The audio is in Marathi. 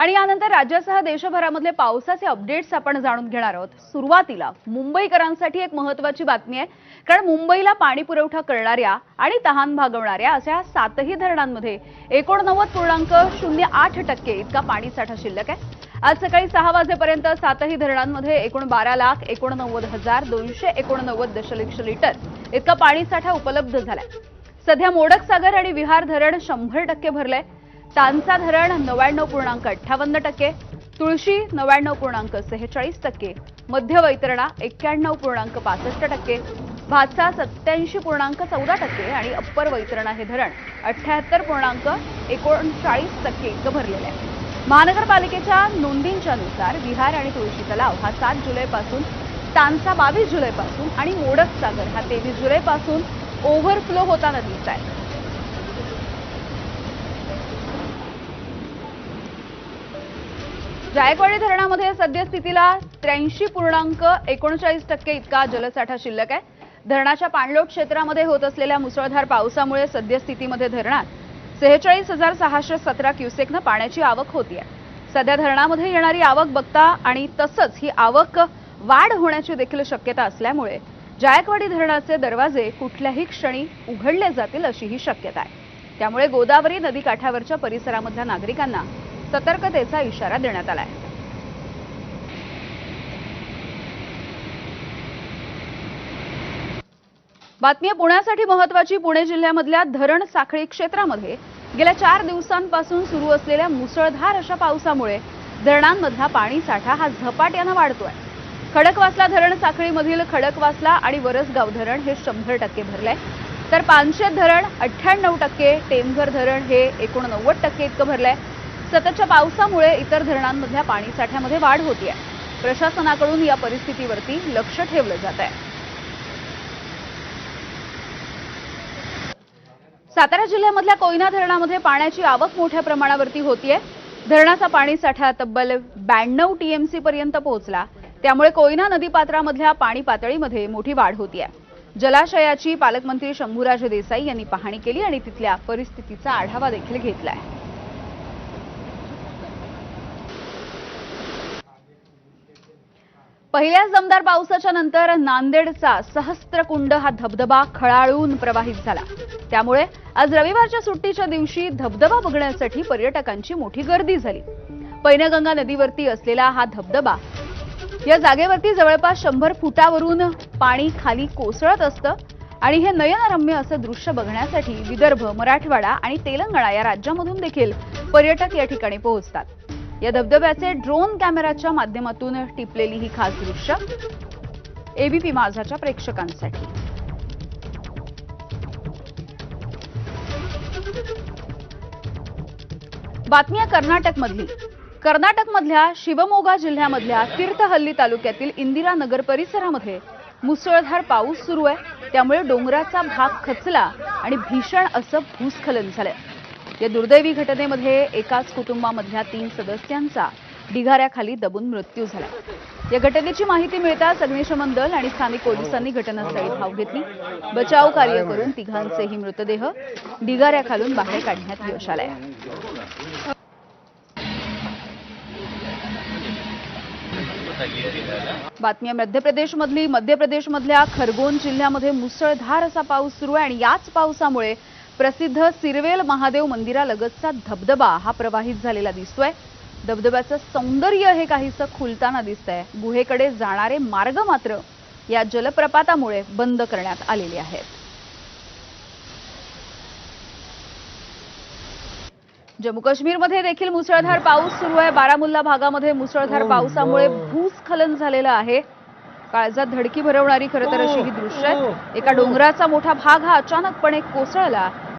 आणि यानंतर राज्यासह देशभरामधले पावसाचे अपडेट्स आपण जाणून घेणार आहोत। सुरुवातीला मुंबईकरांसाठी एक महत्त्वाची बातमी आहे, कारण मुंबईला पाणी पुरवठा करणाऱ्या आणि तहान भागवणाऱ्या अशा 7ही धरणांमध्ये 89.08% इतका पाणीसाठा शिल्लक आहे। आज सकाळी 6 वाजेपर्यंत 7ही धरणांमध्ये एकूण 12,89,289 दशलक्ष लिटर इतका पाणीसाठा उपलब्ध झालाय। सध्या मोडक सागर आणि विहार धरण 100% भरलंय। तानसा धरण 99.58%, तुळशी 99.46%, मध्य वैतरणा 91.65%, भातसा 87.14% आणि अप्पर वैतरणा हे धरण 78.39% इतकं भरलेलं आहे। महानगरपालिकेच्या नोंदींच्या नुसार विहार आणि तुळशी तलाव हा 7 जुलैपासून, तानसा 22 जुलैपासून आणि मोडक सागर हा 23 जुलैपासून ओव्हरफ्लो होताना दिसत आहे। जायकवाडी धरणामध्ये सद्यस्थितीला 83.39% इतका जलसाठा शिल्लक आहे। धरणाच्या पाणलोट क्षेत्रामध्ये होत असलेल्या मुसळधार पावसामुळे सद्यस्थितीमध्ये धरणात 46,617 क्युसेकनं पाण्याची आवक होतीये। सध्या धरणामध्ये येणारी आवक बघता आणि तसंच ही आवक वाढ होण्याची देखील शक्यता असल्यामुळे जायकवाडी धरणाचे दरवाजे कुठल्याही क्षणी उघडले जातील अशी ही शक्यता आहे। त्यामुळे गोदावरी नदी काठावरच्या परिसरामधल्या नागरिकांना सतर्कतेचा इशारा देण्यात आला आहे। बातमी पुण्यासाठी महत्त्वाची। पुणे जिल्ह्यामधल्या धरण साखळी क्षेत्रामध्ये गेल्या 4 दिवसांपासून सुरू असलेल्या मुसळधार अशा पावसामुळे धरणांमधला पाणीसाठा हा झपाट्याने वाढतोय। खडकवासला धरण साखळीमधील खडकवासला आणि वरसगाव धरण हे 100% भरलंय, तर पानशेत धरण 98%, टेमघर धरण हे 89% इतकं भरलंय। सततच्या पावसामुळे इतर धरणांमधल्या पाणीसाठ्यामध्ये वाढ होतीये। प्रशासनाकडून या परिस्थितीवरती लक्ष ठेवलं जात आहे। सातारा जिल्ह्यामधल्या कोयना धरणामध्ये पाण्याची आवक मोठ्या प्रमाणावरती होतीये। धरणाचा पाणीसाठा तब्बल 92 टीएमसी पर्यंत पोहोचला, त्यामुळे कोयना नदीपात्रामधल्या पाणी पातळीमध्ये मोठी वाढ होतीये। जलाशयाची पालकमंत्री शंभूराज देसाई यांनी पाहणी केली आणि तिथल्या परिस्थितीचा आढावा देखील घेतलाय। पहिल्या दमदार पावसाच्या नंतर नांदेडचा सहस्त्रकुंड हा धबधबा खळाळून प्रवाहित झाला। त्यामुळे आज रविवारच्या सुट्टीच्या दिवशी धबधबा बघण्यासाठी पर्यटकांची मोठी गर्दी झाली। पैनगंगा नदीवरती असलेला हा धबधबा, या जागेवरती जवळपास 100 फुटावरून पाणी खाली कोसळत असतं आणि हे नयनरम्य असं दृश्य बघण्यासाठी विदर्भ, मराठवाडा आणि तेलंगणा या राज्यांमधून देखील पर्यटक या ठिकाणी पोहोचतात। या धबधब्याचे ड्रोन कॅमेराच्या माध्यमातून टिपलेली ही खास दृश्य एबीपी माझाच्या प्रेक्षकांसाठी। बातमी कर्नाटकमधली। कर्नाटकमधल्या शिवमोगा जिल्ह्यामधल्या तीर्थहल्ली तालुक्यातील इंदिरानगर परिसरामध्ये मुसळधार पाऊस सुरू आहे। त्यामुळे डोंगराचा भाग खचला आणि भीषण असं भूस्खलन झालंय। या दुर्दैवी घटनेमध्ये एकाच कुटुंबामधल्या 3 सदस्यांचा ढिगाऱ्याखाली दबून मृत्यू झाला। या घटनेची माहिती मिळताच अग्निशमन दल आणि स्थानिक पोलिसांनी घटनास्थळी धाव घेतली। बचाव कार्य करून तिघांचेही मृतदेह ढिगाऱ्याखालून बाहेर काढण्यात यश आलंय। बातमी मध्य प्रदेशमधल्या खरगोन जिल्ह्यामध्ये मुसळधार असा पाऊस सुरू आहे आणि याच पावसामुळे प्रसिद्ध सिरवेल महादेव मंदिरालगतचा धबधबा हा प्रवाहित झालेला दिसतोय। धबधब्याचं सौंदर्य हे काहीसं खुलताना दिसतंय। गुहेकडे जाणारे मार्ग मात्र या जलप्रपातामुळे बंद करण्यात आलेले आहेत। जम्मू काश्मीरमध्ये देखील मुसळधार पाऊस सुरू आहे। बारामुल्ला भागामध्ये मुसळधार पावसामुळे भूस्खलन झालेलं आहे। काळजात धडकी भरवणारी खरं तर अशी ही दृश्य आहेत। एका डोंगराचा मोठा भाग हा अचानकपणे कोसळला